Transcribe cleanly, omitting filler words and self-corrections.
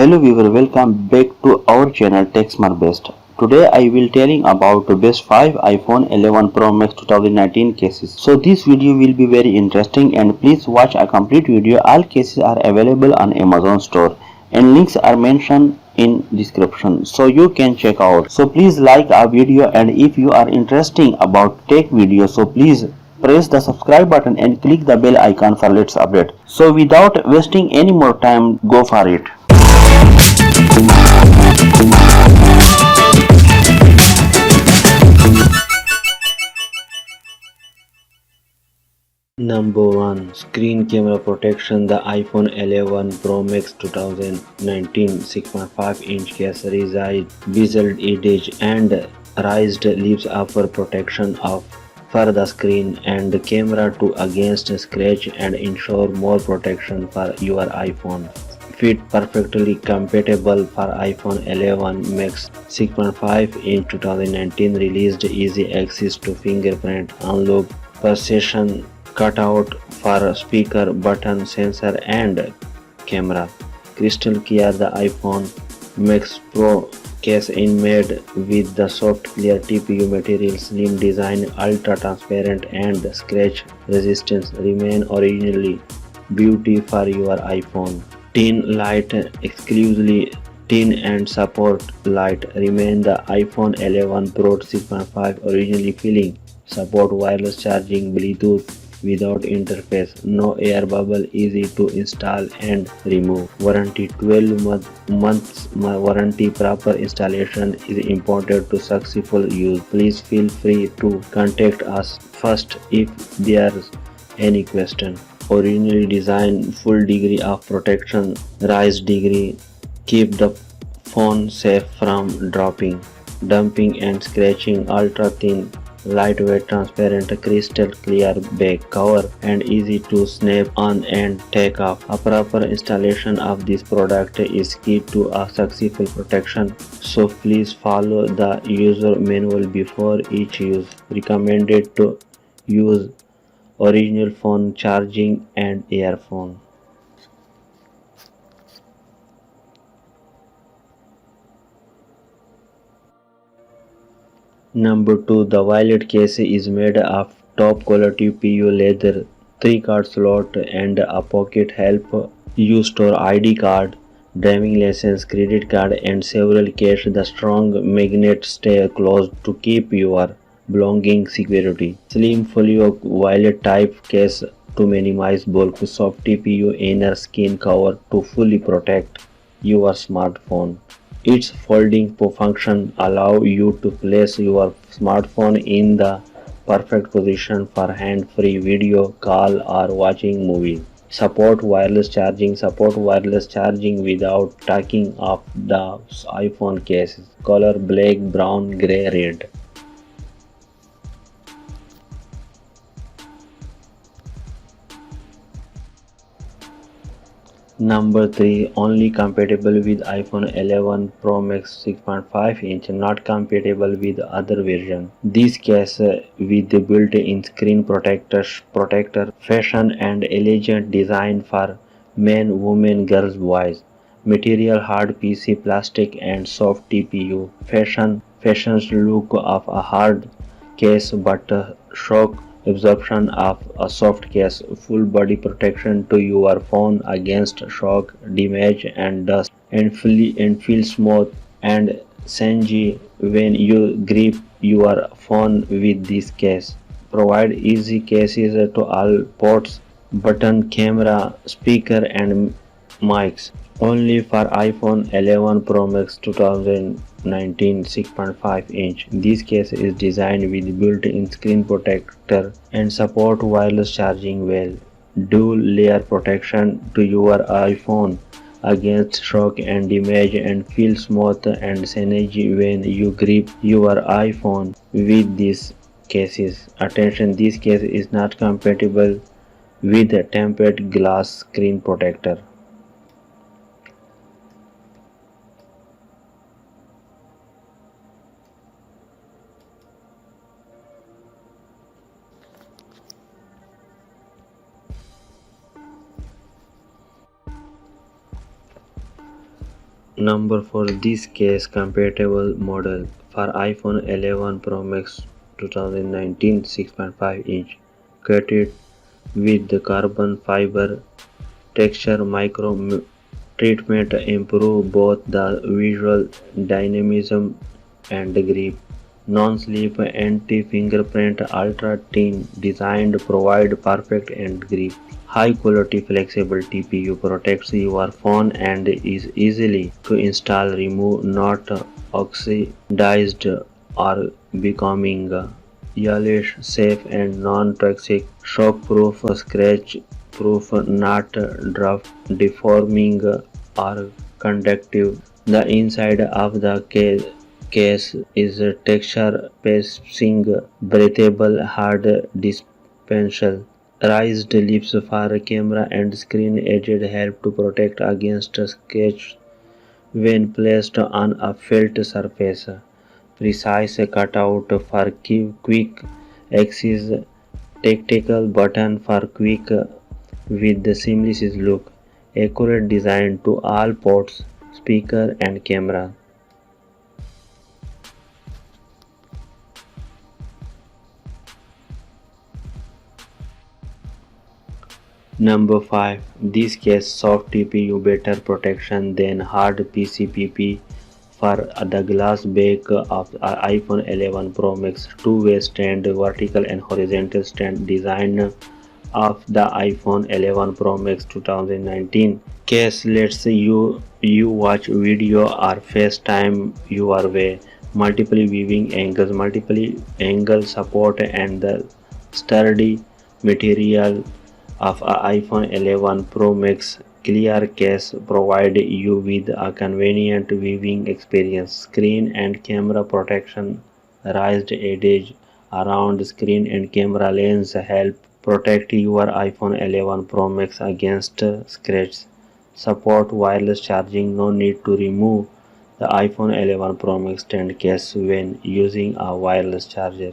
Hello viewer, welcome back to our channel Tech Smart Best. Today I will telling about the best 5 iPhone 11 Pro Max 2019 cases. So this video will be very interesting and please watch a complete video. All cases are available on Amazon store and links are mentioned in description so you can check out. So please like our video, and if you are interested about tech video, so please press the subscribe button and click the bell icon for latest update. So without wasting any more time, go for it. Number 1. Screen camera protection. The iPhone 11 Pro Max 2019 6.5-inch case resides bezeled edge and raised lips offer protection for the screen and the camera to against scratch and ensure more protection for your iPhone. Fit perfectly compatible for iPhone 11 Max 6.5 in 2019 released easy access to fingerprint unlock precision cutout for speaker button sensor and camera. Crystal clear. The iPhone Max Pro case is made with the soft clear TPU material, slim design, ultra transparent and scratch resistance remain originally beauty for your iPhone. Tin light exclusively tin and support light remain the iPhone 11 Pro 6.5 originally feeling support wireless charging Bluetooth without interface, no air bubble, easy to install and remove. Warranty 12 months warranty. Proper installation is important to successful use. Please feel free to contact us first if there's any question. Originally designed full degree of protection, rise degree, keep the phone safe from dropping, dumping and scratching, ultra thin, lightweight, transparent, crystal clear back cover and easy to snap on and take off. A proper installation of this product is key to a successful protection, so please follow the user manual before each use. Recommended to use original phone charging and earphone. Number 2. The wallet case is made of top quality PU leather, 3 card slot and a pocket help you store ID card, driving license, credit card and several cash. The strong magnet stay closed to keep your belonging security. Slim folio wallet type case to minimize bulk, soft TPU inner skin cover to fully protect your smartphone. Its folding function allows you to place your smartphone in the perfect position for hand-free video call or watching movie. Support wireless charging. Support wireless charging without taking off the iPhone case. Color black, brown, gray, red. Number 3. Only compatible with iPhone 11 Pro Max 6.5-inch, not compatible with other version. This case with the built-in screen protector, fashion and elegant design for men, women, girls, boys. Material hard PC, plastic and soft TPU. Fashion's look of a hard case but shock absorption of a soft case, full body protection to your phone against shock, damage and dust, and feel smooth and spongy when you grip your phone with this case. Provide easy cases to all ports, button, camera, speaker and mics. Only for iPhone 11 Pro Max 2019 6.5-inch. This case is designed with built-in screen protector and support wireless charging well. Dual layer protection to your iPhone against shock and damage and feel smooth and shiny when you grip your iPhone with these cases. Attention, this case is not compatible with a tempered glass screen protector. Number for this case compatible model for iPhone 11 Pro Max 2019 6.5 inch coated with the carbon fiber texture micro treatment improve both the visual dynamism and grip. Non-slip anti-fingerprint ultra-thin design provide perfect end grip. High-quality flexible TPU protects your phone and is easily to install, remove, not oxidized or becoming yellowish, safe and non-toxic, shock-proof, scratch-proof, not deforming or conductive. The inside of the case is texture passing, breathable, hard dispensable. Raised lips for camera and screen edges help to protect against scratch when placed on a felt surface. Precise cutout for quick access, tactile button for quick with the seamless look, accurate design to all ports, speaker and camera. Number 5. This case soft TPU better protection than hard PCPP for the glass back of iPhone 11 Pro Max two-way stand, vertical and horizontal stand design of the iPhone 11 Pro Max 2019 case lets you watch video or FaceTime your way, multiple viewing angles, multiple angle support and the sturdy material of a iPhone 11 Pro Max clear case provide you with a convenient viewing experience. Screen and camera protection, raised edge around screen and camera lens help protect your iPhone 11 Pro Max against scratches. Support wireless charging, no need to remove the iPhone 11 Pro Max stand case when using a wireless charger.